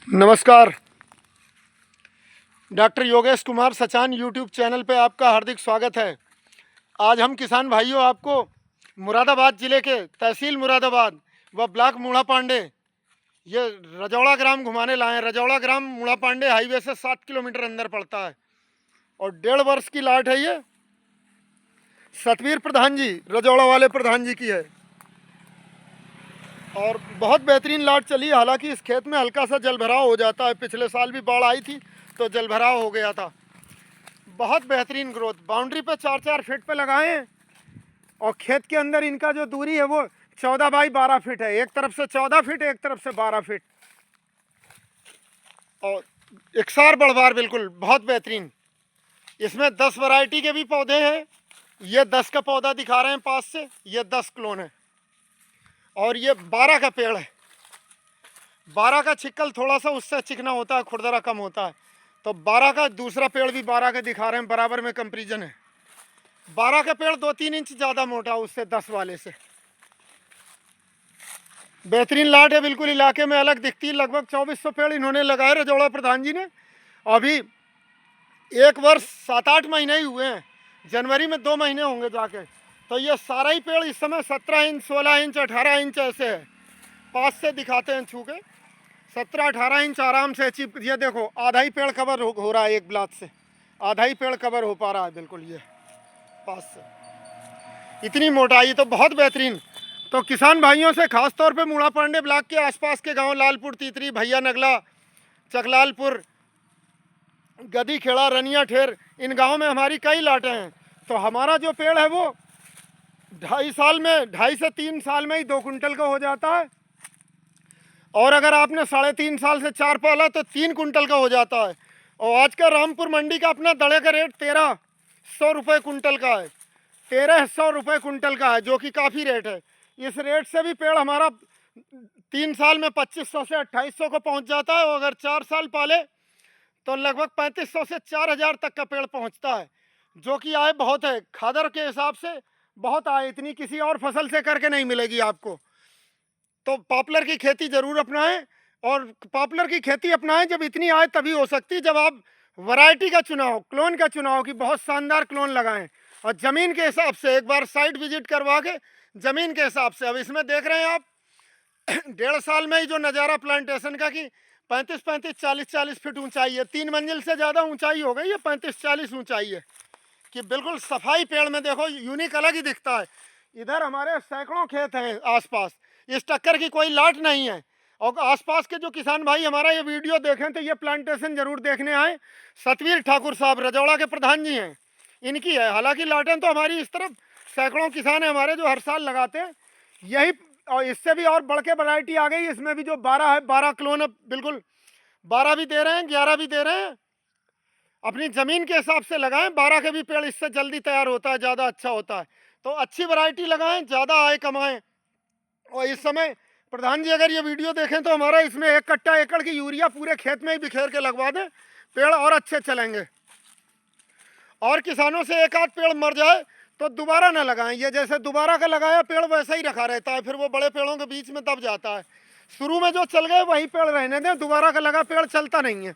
नमस्कार। Doctor Yogesh Kumar Sachan YouTube channel पे आपका हार्दिक स्वागत है। आज हम किसान भाइयों आपको मुरादाबाद ज़िले के तहसील मुरादाबाद व ब्लॉक मूढ़ा पांडे ये रजौड़ा ग्राम घुमाने लाए हैं। रजौड़ा ग्राम मूढ़ा पांडे हाईवे से 7 किलोमीटर अंदर पड़ता है और 1.5 वर्ष की लाट है। ये सतवीर प्रधान जी, रजौड़ा वाले प्रधान जी की है और बहुत बेहतरीन लाट चली। हालांकि इस खेत में हल्का सा जल भराव हो जाता है। पिछले साल भी बाढ़ आई थी तो जल भराव हो गया था। बहुत बेहतरीन ग्रोथ। बाउंड्री पे 4-4 फीट पे लगाए हैं और खेत के अंदर इनका जो दूरी है वो 14 बाई 12 फीट है। एक तरफ से 14 फीट, एक तरफ से 12 फीट और इकसार बड़बार, बिल्कुल बहुत बेहतरीन। इसमें 10 वैरायटी के भी पौधे हैं। ये 10 का पौधा दिखा रहे हैं पास से, ये 10 क्लोन है और ये 12 का पेड़ है। 12 का छिक्कल थोड़ा सा उससे चिकना होता है, खुरदरा कम होता है। तो 12 का दूसरा पेड़ भी 12 का दिखा रहे हैं, बराबर में कंपैरिजन है। 12 का पेड़ 2-3 इंच ज़्यादा मोटा उससे 10 वाले से। बेहतरीन लाट है, बिल्कुल इलाके में अलग दिखती है। लगभग 2400 पेड़ इन्होंने लगाए रजौड़ा प्रधान जी ने। अभी 1 वर्ष 7-8 महीने ही हुए हैं। जनवरी में 2 महीने होंगे जाके। तो ये सारा ही पेड़ इस समय 17 इंच, 16 इंच, 18 इंच ऐसे है। पास से दिखाते हैं छू के। 17-18 इंच आराम से अचीव। ये देखो आधा ही पेड़ कवर हो रहा है, एक ब्लाक से आधा ही पेड़ कवर हो पा रहा है बिल्कुल। ये पास से इतनी मोटाई, तो बहुत बेहतरीन। तो किसान भाइयों से खास तौर पे मूढ़ा पांडे ब्लॉक के आसपास के गांव लालपुर, तीतरी, भैया नगला, चकलालपुर, गदी खेड़ा, रनिया ठेर, इन गाँव में हमारी कई लाटें हैं। तो हमारा जो पेड़ है वो 2.5 से 3 साल में ही 2 कुंटल का हो जाता है और अगर आपने 3.5 साल से 4 पाला तो 3 कुंटल का हो जाता है। और आज का रामपुर मंडी का अपना दड़े का रेट 1300 रुपये कुंटल का है। 1300 रुपये कुंटल का है, जो कि काफ़ी रेट है। इस रेट से भी पेड़ हमारा 3 साल में 2500 से 2800 को पहुंच जाता है और अगर 4 साल पाले तो लगभग 3500 से 4000 तक का पेड़ पहुंचता है, जो कि आय बहुत है। खादर के हिसाब से बहुत आय, इतनी किसी और फसल से करके नहीं मिलेगी आपको। तो पॉपुलर की खेती ज़रूर अपनाएं और पॉपुलर की खेती अपनाएं जब इतनी आय तभी हो सकती, जब आप वैरायटी का चुनाव, क्लोन का चुनाव की बहुत शानदार क्लोन लगाएं और ज़मीन के हिसाब से एक बार साइट विजिट करवा के ज़मीन के हिसाब से। अब इसमें देख रहे हैं आप 1.5 साल में ही जो नज़ारा प्लांटेशन का कि 35-35, 40-40 फीट ऊंचाई है। 3 मंजिल से ज़्यादा ऊंचाई हो गई है, 35-40 ऊंचाई है कि बिल्कुल सफाई। पेड़ में देखो यूनिक अलग ही दिखता है। इधर हमारे सैकड़ों खेत हैं आसपास, इस टक्कर की कोई लाट नहीं है। और आसपास के जो किसान भाई हमारा ये वीडियो देखें तो ये प्लांटेशन जरूर देखने आए। सतवीर ठाकुर साहब रजौड़ा के प्रधान जी हैं, इनकी है। हालांकि लाटें तो हमारी इस तरफ सैकड़ों किसान हैं हमारे जो हर साल लगाते हैं यही। और इससे भी और बढ़ के वैरायटी आ गई। इसमें भी जो 12 है, 12 क्लोन है, बिल्कुल 12 भी दे रहे हैं, 11 भी दे रहे हैं। अपनी ज़मीन के हिसाब से लगाएं। 12 के भी पेड़ इससे जल्दी तैयार होता है, ज़्यादा अच्छा होता है। तो अच्छी वैरायटी लगाएं, ज़्यादा आय कमाएं। और इस समय प्रधान जी अगर ये वीडियो देखें तो हमारा इसमें 1 कट्टा एकड़ की यूरिया पूरे खेत में ही बिखेर के लगवा दें, पेड़ और अच्छे चलेंगे। और किसानों से एक आध पेड़ मर जाए तो दोबारा ना लगाएं। ये जैसे दोबारा का लगाया पेड़ वैसा ही रखा रहता है, फिर वो बड़े पेड़ों के बीच में दब जाता है। शुरू में जो चल गए वही पेड़ रहने दें, दोबारा का लगा पेड़ चलता नहीं है।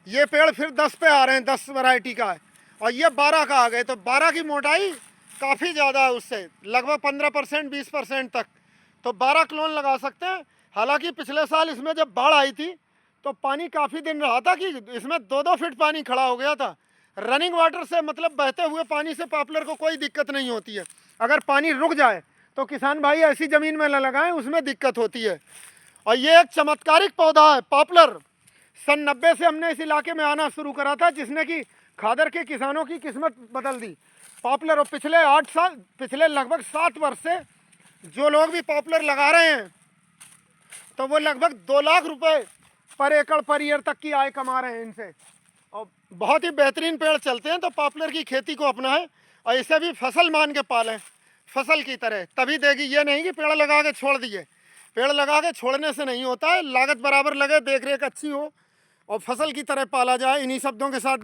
ये पेड़ फिर 10 पे आ रहे हैं, 10 वैरायटी का है और ये 12 का आ गए। तो 12 की मोटाई काफ़ी ज़्यादा है, उससे लगभग 15%, 20% तक। तो 12 क्लोन लगा सकते हैं। हालांकि पिछले साल इसमें जब बाढ़ आई थी तो पानी काफ़ी दिन रहा था कि इसमें 2-2 फीट पानी खड़ा हो गया था। रनिंग वाटर से, मतलब बहते हुए पानी से पॉपुलर को कोई दिक्कत नहीं होती है। अगर पानी रुक जाए तो किसान भाई ऐसी ज़मीन में न लगाएं, उसमें दिक्कत होती है। और ये एक चमत्कारिक पौधा है पॉपुलर। सन 90 से हमने इस इलाके में आना शुरू करा था, जिसने कि खादर के किसानों की किस्मत बदल दी। पॉपुलर, और पिछले 8 साल, पिछले लगभग 7 वर्ष से जो लोग भी पॉपुलर लगा रहे हैं तो वो लगभग 2 लाख रुपए पर एकड़ पर ईयर तक की आय कमा रहे हैं इनसे। और बहुत ही बेहतरीन पेड़ चलते हैं। तो पॉपुलर की खेती को अपनाएं और इसे भी फसल मान के पालें, फसल की तरह, तभी देगी। ये नहीं कि पेड़ लगा के छोड़ दिए। पेड़ लगा के छोड़ने से नहीं होता है, लागत बराबर लगे, देख रेख अच्छी हो और फसल की तरह पाला जाए। इन्हीं शब्दों के साथ